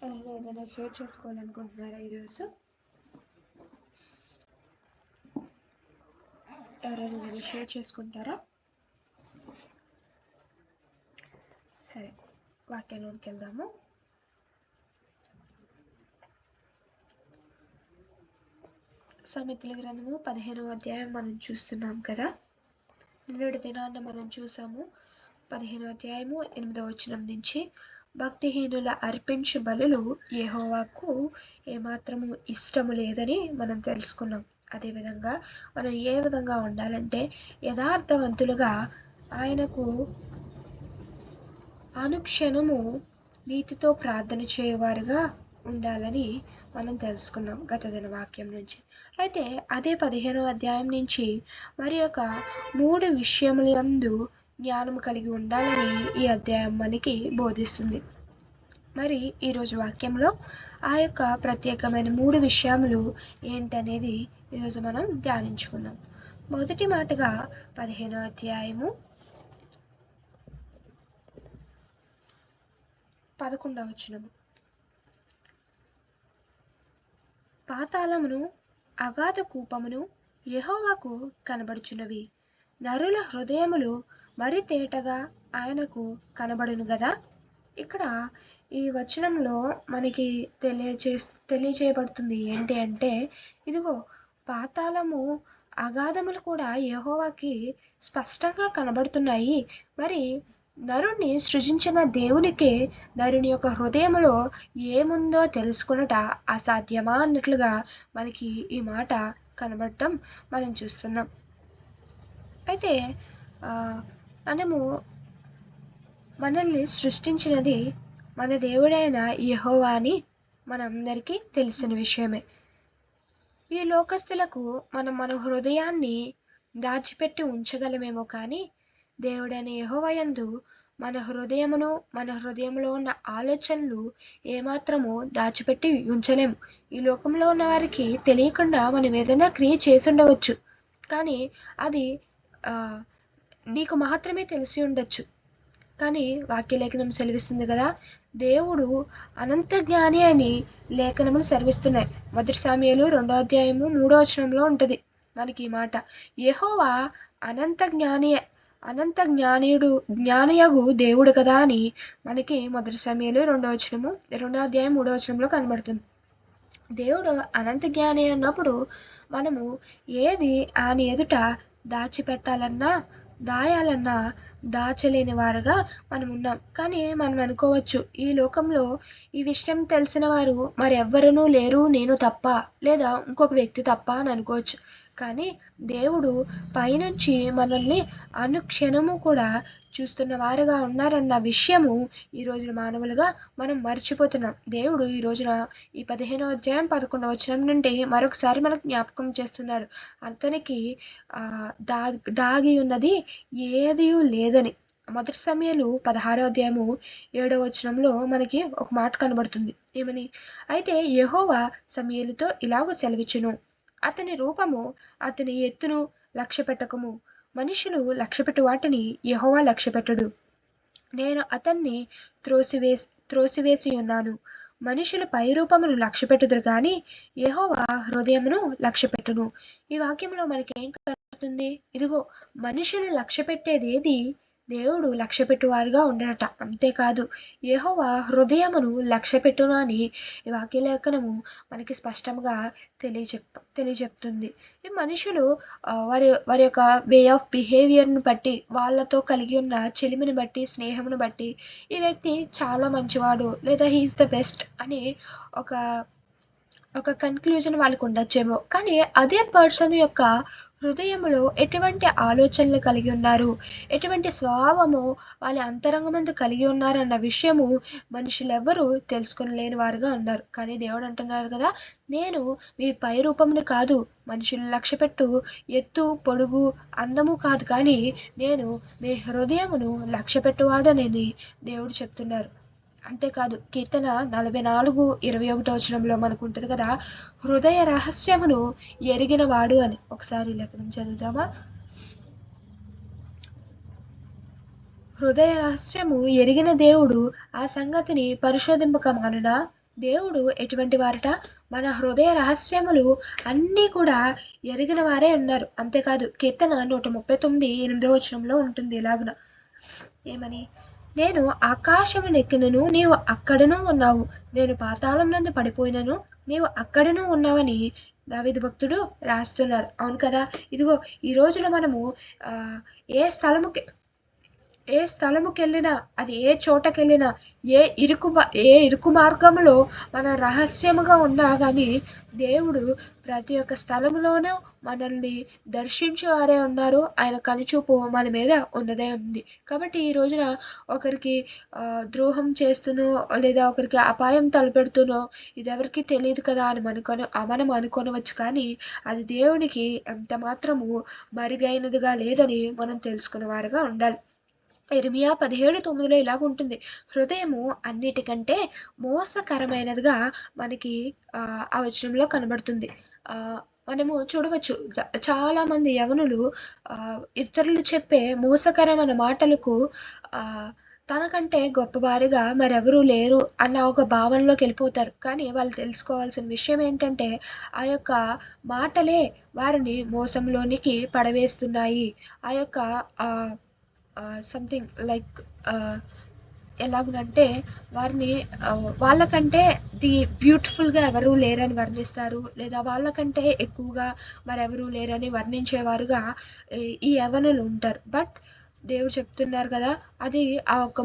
ఏదైనా షేర్ చేసుకోవాలనుకుంటున్నారా ఈరోజు? ఎవరైనా ఏదైనా షేర్ చేసుకుంటారా? సరే, వాక్యంలోకి వెళ్దాము. సామెతల గ్రంథము 15వ అధ్యాయం మనం చూస్తున్నాం కదా. నిన్నటి దినాన్న మనం చూసాము 15వ అధ్యాయము 8వ వచనం నుంచి, భక్తిహీనుల అర్పించు బలులు యెహోవాకు ఏమాత్రము ఇష్టము లేదని మనం తెలుసుకున్నాం. అదేవిధంగా మనం ఏ విధంగా ఉండాలంటే యథార్థవంతులుగా ఆయనకు అనుక్షణము నీతితో ప్రార్థన చేయువారుగా ఉండాలని మనం తెలుసుకున్నాం గత దిన వాక్యం నుంచి. అయితే అదే 15వ అధ్యాయం నుంచి మరి ఒక 3 విషయములందు జ్ఞానం కలిగి ఉండాలని ఈ అధ్యాయం మనకి బోధిస్తుంది. మరి ఈరోజు వాక్యంలో ఆ యొక్క ప్రత్యేకమైన 3 విషయములు ఏంటనేది ఈరోజు మనం ధ్యానించుకుందాం. మొదటి మాటగా 15వ అధ్యాయము 11వ వచనము, పాతాళమును అగాధ కూపమును యెహోవాకు కనబడుచున్నవి, నరుల హృదయములు మరి తేటగా ఆయనకు కనబడును గదా. ఇక్కడ ఈ వచనంలో మనకి తెలియచేయబడుతుంది ఏంటి అంటే, ఇదిగో పాతాళము అగాధములు కూడా యెహోవాకి స్పష్టంగా కనబడుతున్నాయి. మరి నరుణ్ణి సృజించిన దేవునికి నరుని యొక్క హృదయంలో ఏముందో తెలుసుకున్నట అసాధ్యమా అన్నట్లుగా మనకి ఈ మాట కనబడటం మనం చూస్తున్నాం. అయితే మనల్ని సృష్టించినది మన దేవుడైన యెహోవా అని మనందరికీ తెలిసిన విషయమే. ఈ లోకస్తులకు మన హృదయాన్ని దాచిపెట్టి ఉంచగలమేమో కానీ దేవుడైన యెహోవా యందు మన హృదయంలో ఉన్న ఆలోచనలు ఏమాత్రము దాచిపెట్టి ఉంచలేము. ఈ లోకంలో ఉన్న వారికి తెలియకుండా మనం ఏదైనా క్రియ చేసి ఉండవచ్చు, కానీ అది నీకు మాత్రమే తెలిసి ఉండొచ్చు. కానీ వాక్యలేఖనం సెలవిస్తుంది కదా, దేవుడు అనంత జ్ఞాని అని లేఖనములు సెలవిస్తున్నాయి. 1 సమూయేలు 2వ అధ్యాయము 3వ వచనంలో ఉంటుంది మనకి ఈ మాట. యెహోవా అనంత జ్ఞానియగు దేవుడు కదా అని మనకి 1 సమూయేలు 2వ అధ్యాయం 3వ వచనంలో కనబడుతుంది. దేవుడు అనంత జ్ఞాని అన్నప్పుడు మనము ఏది ఆయన ఎదుట దాచిపెట్టాలన్నా దాయాలన్నా దాచలేని వారుగా మనం ఉన్నాం. కానీ మనం అనుకోవచ్చు, ఈ లోకంలో ఈ విషయం తెలిసిన వారు మరెవ్వరూ లేరు, నేను తప్ప, లేదా ఇంకొక వ్యక్తి తప్ప అని అనుకోవచ్చు. కానీ దేవుడు పైనుంచి మనల్ని అనుక్షణము కూడా చూస్తున్న వారుగా ఉన్నారన్న విషయము ఈ రోజున మానవులుగా మనం మర్చిపోతున్నాం. దేవుడు ఈ రోజున ఈ 15వ అధ్యాయం 11వ వచనం నుండి మరొకసారి మనకు జ్ఞాపకం చేస్తున్నారు. అతనికి దాగి ఉన్నది ఏదీ లేదని. 1 సమూయేలు 16వ అధ్యాయము 7వ వచనంలో మనకి ఒక మాట కనబడుతుంది. ఏమని? అయితే యెహోవా సమూయేలుతో ఇలాగ సెలవిచ్చును, అతని రూపము అతని ఎత్తును లక్ష్యపెట్టకము, మనుషులు లక్ష్యపెట్టు వాటిని యెహోవా లక్ష్యపెట్టడు. నేను అతన్ని త్రోసివేసి ఉన్నాను. మనుషుల పై రూపమును లక్ష్యపెట్టుదురు కానీ యెహోవా హృదయమును లక్ష్యపెట్టును. ఈ వాక్యంలో మనకి ఏం కనబడుతుంది? ఇదిగో మనుషులు లక్ష్యపెట్టేది ఏది దేవుడు లక్ష్యపెట్టువారుగా ఉండడట. అంతేకాదు యెహోవా హృదయమును లక్ష్యపెట్టును అని ఈ వాక్యలేఖనము మనకి స్పష్టంగా తెలియజెప్తుంది. ఈ మనుషులు వారి యొక్క వే ఆఫ్ బిహేవియర్ను బట్టి, వాళ్ళతో కలిగి ఉన్న చెలిమిని బట్టి, స్నేహమును బట్టి ఈ వ్యక్తి చాలా మంచివాడు లేదా హీఈస్ ద బెస్ట్ అని ఒక కన్క్లూజన్ వాళ్ళకు ఉండొచ్చేమో. కానీ అదే పర్సన్ యొక్క హృదయంలో ఎటువంటి ఆలోచనలు కలిగి ఉన్నారు, ఎటువంటి స్వభావము వాళ్ళ అంతరంగమందు కలిగి ఉన్నారు అన్న విషయము మనుషులెవ్వరూ తెలుసుకొనలేని వారుగా ఉన్నారు. కానీ దేవుడు అంటున్నారు కదా, నేను మీ పై రూపమును కాదు, మనుషులు లక్ష్యపెట్టు ఎత్తు పొడుగు అందము కాదు, కానీ నేను మీ హృదయమును లక్ష్యపెట్టువాడనని దేవుడు చెప్తున్నారు. అంతేకాదు కీర్తన 44:21 వచనంలో మనకు ఉంటుంది కదా, హృదయ రహస్యమును ఎరిగిన వాడు అని. ఒకసారి లేఖనం చదువుతామా? హృదయ రహస్యము ఎరిగిన దేవుడు ఆ సంగతిని పరిశోధింపక మానునా? దేవుడు ఎటువంటి వారట? మన హృదయ రహస్యములు అన్నీ కూడా ఎరిగిన వారే ఉన్నారు. అంతేకాదు కీర్తన 139:8 ఉంటుంది ఇలాగున, ఏమని? నేను ఆకాశము నెక్కినను నీవు అక్కడను ఉన్నావు, నేను పాతాళం నందు పడిపోయినను నీవు అక్కడను ఉన్నావని దావీదు భక్తుడు రాస్తున్నాడు. అవును కదా. ఇదిగో ఈ రోజున మనము ఏ స్థలముకి ఏ స్థలముకి వెళ్ళినా, అది ఏ చోటకి వెళ్ళినా, ఏ ఇరుకు మార్గంలో మన రహస్యముగా ఉన్నా కానీ దేవుడు ప్రతి ఒక్క స్థలంలోనూ మనల్ని దర్శించు వారే ఉన్నారు. ఆయన కనుచూపు మన మీద ఉన్నదే ఉంది. కాబట్టి ఈ రోజున ఒకరికి ద్రోహం చేస్తూనో లేదా ఒకరికి అపాయం తలపెడుతూనో ఇది ఎవరికి తెలియదు కదా అని మనం అనుకోనవచ్చు. కానీ అది దేవునికి ఎంత మాత్రము మరుగైనదిగా లేదని మనం తెలుసుకున్న వారుగా ఉండాలి. ఇర్మియా 17:9 ఇలాగ ఉంటుంది, హృదయము అన్నిటికంటే మోసకరమైనదిగా మనకి ఆ వచనంలో కనబడుతుంది. మనము చూడవచ్చు చాలామంది యవనులు ఇతరులు చెప్పే మోసకరమైన మాటలకు తనకంటే గొప్పవారిగా మరెవరూ లేరు అన్న ఒక భావనలోకి వెళ్ళిపోతారు. కానీ వాళ్ళు తెలుసుకోవాల్సిన విషయం ఏంటంటే ఆ యొక్క మాటలే వారిని మోసంలోనికి పడవేస్తున్నాయి. ఆ యొక్క సంథింగ్ లైక్ ఎలాగనంటే వారిని వాళ్ళకంటే బ్యూటిఫుల్గా ఎవరూ లేరని వర్ణిస్తారు, లేదా వాళ్ళకంటే ఎక్కువగా మరెవరూ లేరని వర్ణించేవారుగా ఈ యవనులు ఉంటారు. బట్ దేవుడు చెప్తున్నారు కదా, అది ఆ ఒక్క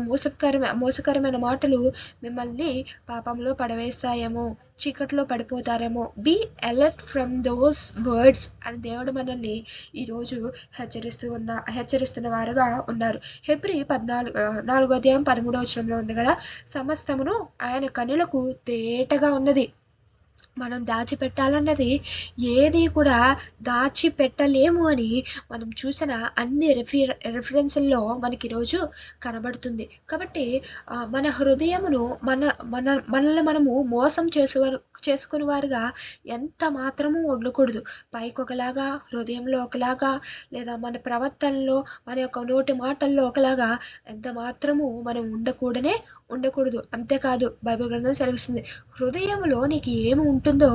మోసకరమైన మాటలు మిమ్మల్ని పాపంలో పడవేస్తాయేమో, చీకట్లో పడిపోతారేమో. Be alert from those words అని దేవుడు మనల్ని ఈరోజు హెచ్చరిస్తున్న వారుగా ఉన్నారు. హెబ్రీ 4:13 ఉంది కదా, సమస్తమును ఆయన కనులకు తేటగా ఉన్నది, మనం దాచిపెట్టాలన్నది ఏది కూడా దాచిపెట్టలేము అని మనం చూసిన అన్ని రెఫరెన్స్ల్లో మనకి ఈరోజు కనబడుతుంది. కాబట్టి మన హృదయమును మనల్ని మనము మోసం చేసుకుని వారుగా ఎంత మాత్రము ఉండకూడదు. పైకి ఒకలాగా, హృదయంలో ఒకలాగా, లేదా మన ప్రవర్తనలో, మన యొక్క నోటి మాటల్లో ఒకలాగా ఎంత మాత్రము మనం ఉండకూడదు. అంతేకాదు బైబిల్ గ్రంథం సెలవిస్తుంది, హృదయంలో నీకు ఏమి ఉంటుందో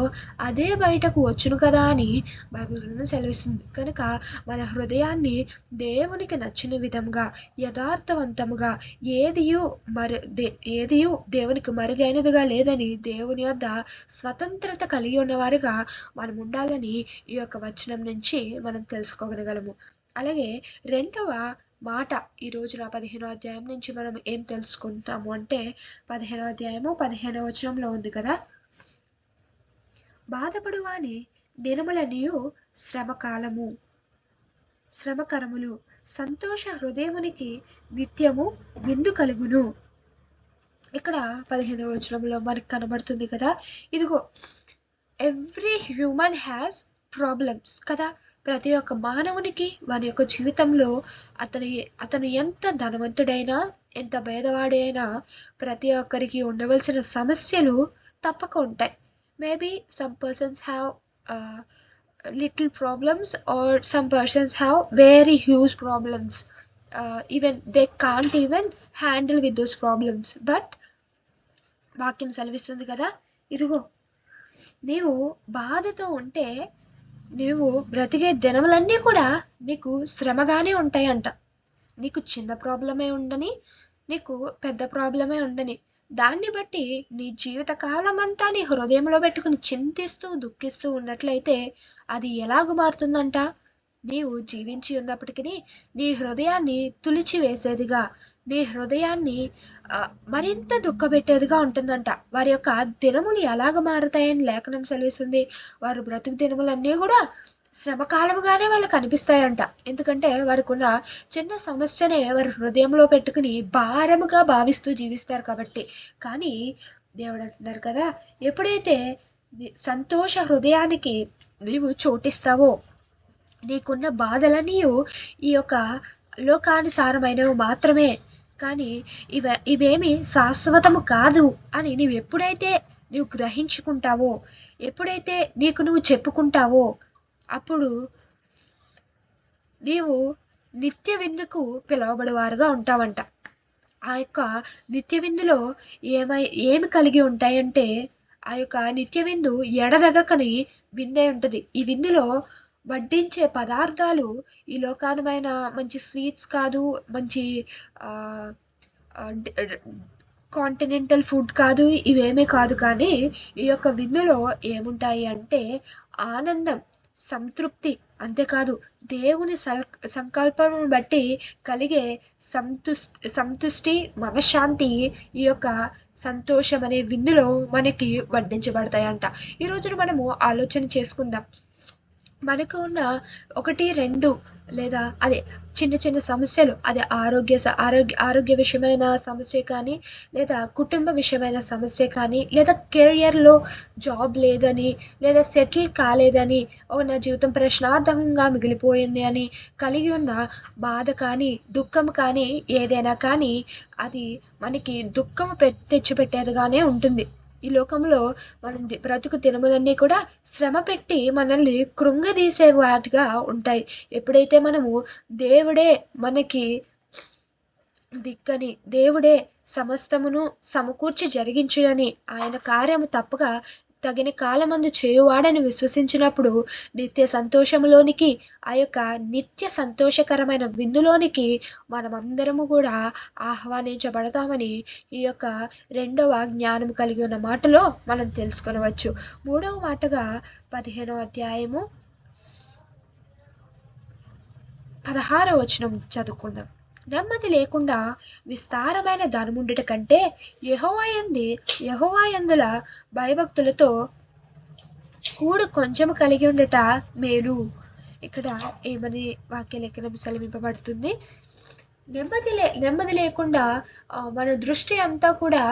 అదే బయటకు వచ్చును కదా అని బైబిల్ గ్రంథం సెలవిస్తుంది. కనుక మన హృదయాన్ని దేవునికి నచ్చిన విధంగా, యథార్థవంతముగా, ఏదియు దేవునికి మరుగైనదిగా లేదని దేవుని యొద్ద స్వతంత్రత కలిగి ఉన్నవారుగా మనం ఉండాలని ఈ యొక్క వచనం నుంచి మనం తెలుసుకోగలగలము. అలాగే రెండవ మాట ఈ రోజున 15వ అధ్యాయం నుంచి మనం ఏం తెలుసుకుంటాము అంటే 15వ అధ్యాయము 15వ వచనంలో ఉంది కదా, బాధపడువాని దినములనియు శ్రమకరములు, సంతోష హృదయమునికి నిత్యము విందు కలుగును. ఇక్కడ 15వ వచనంలో మనకు కనబడుతుంది కదా, ఇదిగో ఎవ్రీ హ్యూమన్ హ్యాస్ ప్రాబ్లమ్స్ కదా. ప్రతి ఒక్క మానవునికి వారి యొక్క జీవితంలో అతను ఎంత ధనవంతుడైనా, ఎంత పేదవాడైనా ప్రతి ఒక్కరికి ఉండవలసిన సమస్యలు తప్పక ఉంటాయి. Maybe some persons have little problems or some persons have very huge problems, even they can't even handle with those problems. But వాక్యం సెలవిస్తుంది కదా, ఇదిగో నీవు బాధతో ఉంటే నీవు బ్రతికే దినములన్నీ కూడా నీకు శ్రమగానే ఉంటాయంట. నీకు చిన్న ప్రాబ్లమే ఉండని, నీకు పెద్ద ప్రాబ్లమే ఉండని, దాన్ని బట్టి నీ జీవిత కాలం అంతా నీ హృదయంలో పెట్టుకుని చింతిస్తూ దుఃఖిస్తూ ఉన్నట్లయితే అది ఎలాగ మారుతుందంట? నీవు జీవించి ఉన్నప్పటికీ నీ హృదయాన్ని తులిచివేసేదిగా, నీ హృదయాన్ని మరింత దుఃఖపెట్టేదిగా ఉంటుందంట. వారి యొక్క దినములు ఎలాగ మారుతాయని లేఖనం సెలవిస్తుంది. వారు బ్రతుకు దినములన్నీ కూడా శ్రమకాలముగానే వాళ్ళకి అనిపిస్తాయంట. ఎందుకంటే వారికి ఉన్న చిన్న సమస్యనే వారి హృదయంలో పెట్టుకుని భారముగా భావిస్తూ జీవిస్తారు కాబట్టి. కానీ దేవుడు అంటున్నారు కదా, ఎప్పుడైతే సంతోష హృదయానికి నీవు చోటిస్తావో, నీకున్న బాధలన్నీ ఈ యొక్క లోకానుసారమైనవి మాత్రమే, కానీ ఇవేమి శాశ్వతము కాదు అని నీవు గ్రహించుకుంటావో, ఎప్పుడైతే నీకు నువ్వు చెప్పుకుంటావో, అప్పుడు నీవు నిత్య విందుకు పిలువబడేవారుగా ఉంటావంట. ఆ యొక్క నిత్య విందులో ఏమి కలిగి ఉంటాయంటే, ఆ యొక్క నిత్య విందు ఎడతెగకని విందే ఉంటది. ఈ విందులో వడ్డించే పదార్థాలు ఈ లోకానమైన మంచి స్వీట్స్ కాదు, మంచి ఆహ్, ఆహ్, డ్ డ్ కాంటినెంటల్ ఫుడ్ కాదు, ఇవేమీ కాదు. కానీ ఈ యొక్క విందులో ఏముంటాయి అంటే ఆనందం, సంతృప్తి, అంతేకాదు దేవుని సంకల్పమును బట్టి కలిగే సంతుష్టి, మనశ్శాంతి, ఈ యొక్క సంతోషం అనే విందులో మనకి వడ్డించబడతాయంట. ఈ రోజున మనము ఆలోచన చేసుకుందాం. మనకు ఉన్న 1, 2 లేదా అదే చిన్న చిన్న సమస్యలు, అదే ఆరోగ్య విషయమైన సమస్య కానీ, లేదా కుటుంబ విషయమైన సమస్య కానీ, లేదా కెరియర్‌లో జాబ్ లేదని, లేదా సెటిల్ కాలేదని, నా జీవితం ప్రశ్నార్థకంగా మిగిలిపోయింది అని కలిగి ఉన్న బాధ కానీ, దుఃఖం కానీ, ఏదైనా కానీ అది మనకి దుఃఖము తెచ్చిపెట్టేదిగానే ఉంటుంది. ఈ లోకంలో మనం బ్రతుకు దినములన్నీ కూడా శ్రమ పెట్టి మనల్ని కృంగదీసే వాటిగా ఉంటాయి. ఎప్పుడైతే మనము దేవుడే మనకి దిక్కని, దేవుడే సమస్తమును సమకూర్చి జరిగించునని, ఆయన కార్యము తప్పక తగిన కాలమందు చేయువాడని విశ్వసించినప్పుడు నిత్య సంతోషంలోనికి, ఆ యొక్క నిత్య సంతోషకరమైన విందులోనికి మనమందరము కూడా ఆహ్వానించబడతామని ఈ యొక్క రెండవ జ్ఞానం కలిగి ఉన్న మాటలో మనం తెలుసుకొనవచ్చు. మూడవ మాటగా 15వ అధ్యాయము 16వ వచనం చదువుకుందాం. నెమ్మది లేకుండా విస్తారమైన ధనముండుట కంటే యెహోవా యందుల భయభక్తులతో కొంచెము కలిగి ఉండట మేలు. ఇక్కడ ఏమని వాక్య లేఖనం సెలవింపబడుతుంది? నెమ్మది లేకుండా మన దృష్టి అంతా కూడా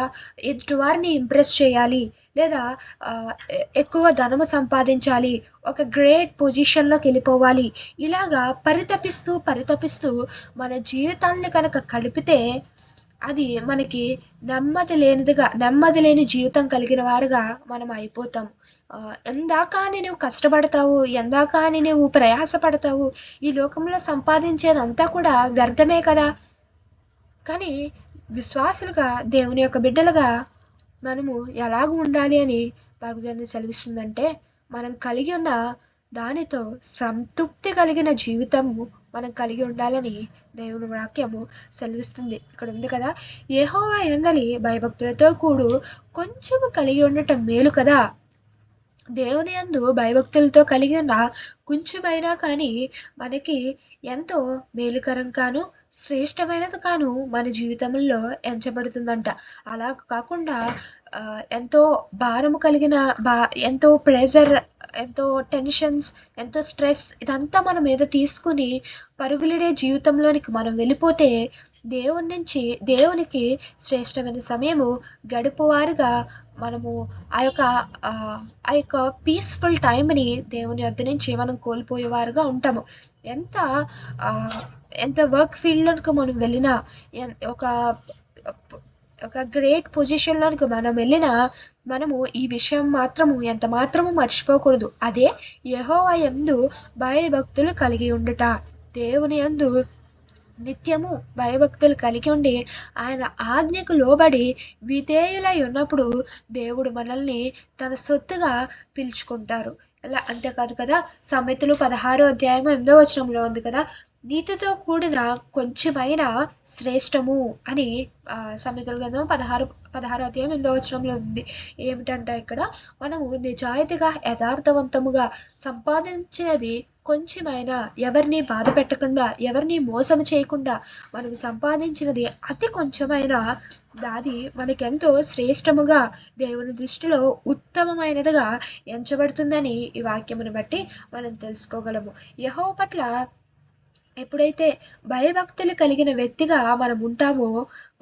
ఎదుటివారిని ఇంప్రెస్ చేయాలి, లేదా ఎక్కువ ధనము సంపాదించాలి, ఒక గ్రేట్ పొజిషన్లోకి వెళ్ళిపోవాలి, ఇలాగా పరితపిస్తూ మన జీవితాన్ని కనుక కలిపితే అది మనకి నెమ్మది లేని జీవితం కలిగిన వారుగా మనం అయిపోతాం. ఎందాక నువ్వు కష్టపడతావు, ఎందాక నువ్వు ప్రయాసపడతావు, ఈ లోకంలో సంపాదించేదంతా కూడా వ్యర్థమే కదా. కానీ విశ్వాసులుగా, దేవుని యొక్క బిడ్డలుగా మనము ఎలాగ ఉండాలి అని బైబిల్ గ్రంథం సెలవిస్తుందంటే, మనం కలిగి ఉన్న దానితో సంతృప్తి కలిగిన జీవితము మనం కలిగి ఉండాలని దేవుని వాక్యము సెలవిస్తుంది. ఇక్కడ ఉంది కదా, యెహోవా యందలి భయభక్తులతో కొంచెము కలిగి ఉండటం మేలు కదా. దేవుని యందు భయభక్తులతో కలిగి ఉన్న కొంచెమైనా కానీ మనకి ఎంతో మేలుకరం కాను, శ్రేష్టమైనది కాను మన జీవితంలో ఎంచబడుతుందంట. అలా కాకుండా ఎంతో భారము కలిగిన ఎంతో ప్రెజర్, ఎంతో టెన్షన్స్, ఎంతో స్ట్రెస్, ఇదంతా మన మీద తీసుకుని పరుగులిడే జీవితంలోనికి మనం వెళ్ళిపోతే దేవునికి శ్రేష్టమైన సమయము గడుపువారుగా మనము ఆ యొక్క పీస్ఫుల్ టైంని దేవుని వద్ద నుంచి మనం కోల్పోయేవారుగా ఉంటాము. ఎంత వర్క్ ఫీల్డ్లోకి మనం వెళ్ళినా, ఒక గ్రేట్ పొజిషన్లోనికి మనం వెళ్ళినా, మనము ఈ విషయం మాత్రము ఎంత మాత్రము మర్చిపోకూడదు. అదే యెహోవా యందు భయభక్తులు కలిగి ఉండుట. దేవుని యందు నిత్యము భయభక్తులు కలిగి ఉండి ఆయన ఆజ్ఞకు లోబడి విధేయులై ఉన్నప్పుడు దేవుడు మనల్ని తన సొత్తుగా పిలుచుకుంటారు. అంతేకాదు కదా, సామెతలు 16వ అధ్యాయం 8వ వచనంలో ఉంది కదా, నీతితో కూడిన కొంచెమైనా శ్రేష్టము అని సామెతల గ్రంథం 16వ అధ్యాయం 8వ వచనంలో ఉంది. ఏమిటంటే ఇక్కడ మనము నిజాయితీగా, యథార్థవంతముగా సంపాదించినది కొంచెమైనా, ఎవరిని బాధ పెట్టకుండా, ఎవరిని మోసం చేయకుండా మనం సంపాదించినది అతి కొంచెమైనా దాది మనకెంతో శ్రేష్టముగా, దేవుని దృష్టిలో ఉత్తమమైనదిగా ఎంచబడుతుందని ఈ వాక్యమును బట్టి మనం తెలుసుకోగలము. యెహోవా పట్ల ఎప్పుడైతే భయభక్తులు కలిగిన వ్యక్తిగా మనం ఉంటామో,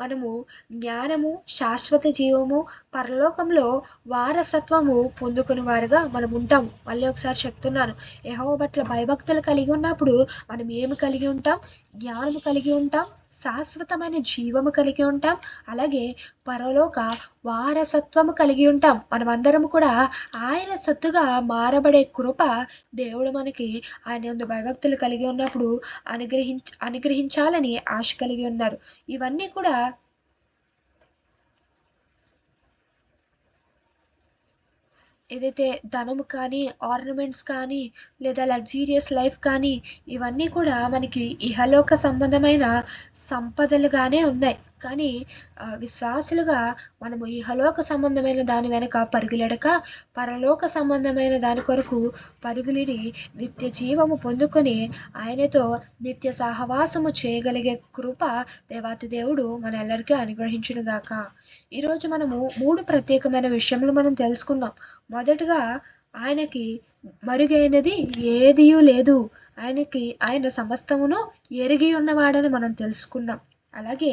మనము జ్ఞానము, శాశ్వత జీవము, పరలోకంలో వారసత్వము పొందుకుని వారుగా మనం ఉంటాము. మళ్ళీ ఒకసారి చెప్తున్నాను, యెహోవా పట్ల భయభక్తులు కలిగి ఉన్నప్పుడు మనం ఏమి కలిగి ఉంటాం? జ్ఞానము కలిగి ఉంటాం, శాశ్వతమైన జీవము కలిగి ఉంటాం, అలాగే పరలోక వారసత్వము కలిగి ఉంటాం. మనమందరం కూడా ఆయన సొత్తుగా మారబడే కృప దేవుడు మనకి ఆయన యందు భయభక్తులు కలిగి ఉన్నప్పుడు అనుగ్రహించాలని ఆశ కలిగి ఉన్నారు. ఇవన్నీ కూడా ఏదైతే ధనము కానీ, ఆర్నమెంట్స్ కానీ, లేదా లగ్జూరియస్ లైఫ్ కానీ, ఇవన్నీ కూడా మనకి ఇహలోక సంబంధమైన సంపదలుగానే ఉన్నాయి. కానీ విశ్వాసులుగా మనము ఇహలోక సంబంధమైన దాని వెనక పరుగులెడక, పరలోక సంబంధమైన దాని కొరకు పరుగులిడి నిత్య జీవము పొందుకొని ఆయనతో నిత్య సహవాసము చేయగలిగే కృప దేవాతి దేవుడు మనందరికీ అనుగ్రహించునుగాక. ఈరోజు మనము 3 ప్రత్యేకమైన విషయములు మనం తెలుసుకున్నాం. మొదటగా ఆయనకి మరుగైనది ఏదియూ లేదు. ఆయన సమస్తమును ఎరిగి ఉన్నవాడని మనం తెలుసుకున్నాం. అలాగే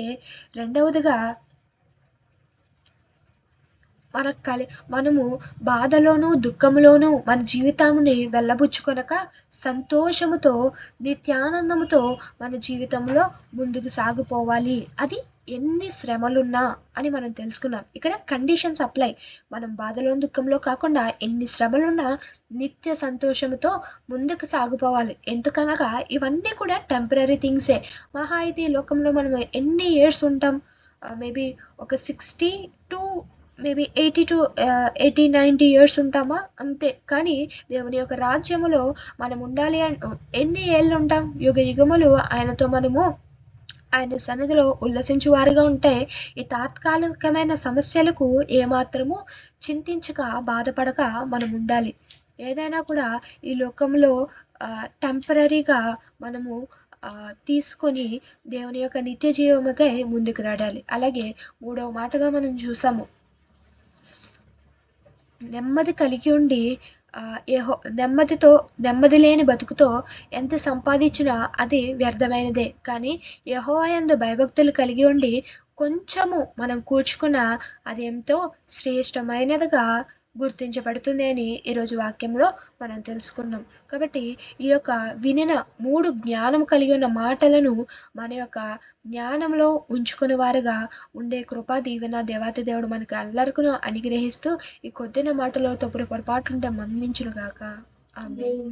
రెండవదిగా మనము బాధలోను, దుఃఖములోను మన జీవితాన్ని వెళ్ళబుచ్చుకొనక సంతోషముతో, నిత్యానందముతో మన జీవితంలో ముందుకు సాగిపోవాలి. అది ఎన్ని శ్రమలున్నా అని మనం తెలుసుకున్నాం. ఇక్కడ కండిషన్స్ అప్లై. మనం బాధలో, దుఃఖంలో కాకుండా ఎన్ని శ్రమలున్నా నిత్య సంతోషముతో ముందుకు సాగిపోవాలి. ఎందుకనగా ఇవన్నీ కూడా టెంపరరీ థింగ్సే. మహా అయితే ఈ లోకంలో మనం ఎన్ని ఇయర్స్ ఉంటాం? మేబీ ఒక 60 టు మేబీ 80 ఇయర్స్ ఉంటామా, అంతే. కానీ దేవుని యొక్క రాజ్యములో మనం ఉండాలి ఎన్ని ఏళ్ళు ఉంటాం? యుగ యుగములు ఆయనతో మనము ఆయన సన్నిధిలో ఉల్లసించు వారిగా ఉంటే ఈ తాత్కాలికమైన సమస్యలకు ఏమాత్రము చింతించక, బాధపడక మనం ఉండాలి. ఏదైనా కూడా ఈ లోకంలో టెంపరరీగా మనము తీసుకొని దేవుని యొక్క నిత్య జీవముకై ముందుకు నడాలి. అలాగే మూడవ మాటగా మనం చూసాము, నెమ్మది కలిగి ఉండి నెమ్మది లేని బతుకుతో ఎంత సంపాదించినా అది వ్యర్థమైనదే. కానీ యెహోవా యందు భయభక్తులు కలిగి ఉండి కొంచెము మనం కూర్చుకున్న అది ఎంతో శ్రేష్టమైనదిగా గుర్తించబడుతుంది అని ఈరోజు వాక్యంలో మనం తెలుసుకున్నాం. కాబట్టి ఈ యొక్క వినిన 3 జ్ఞానం కలిగి ఉన్న మాటలను మన యొక్క జ్ఞానంలో ఉంచుకునే వారుగా ఉండే కృపా దీవెన దేవాతి దేవుడు మనకి అందరికీ అనుగ్రహిస్తూ ఈ కొద్దిన మాటలో తప్పుడు పొరపాటుంటే మన్నించునుగాక. ఆమేన్.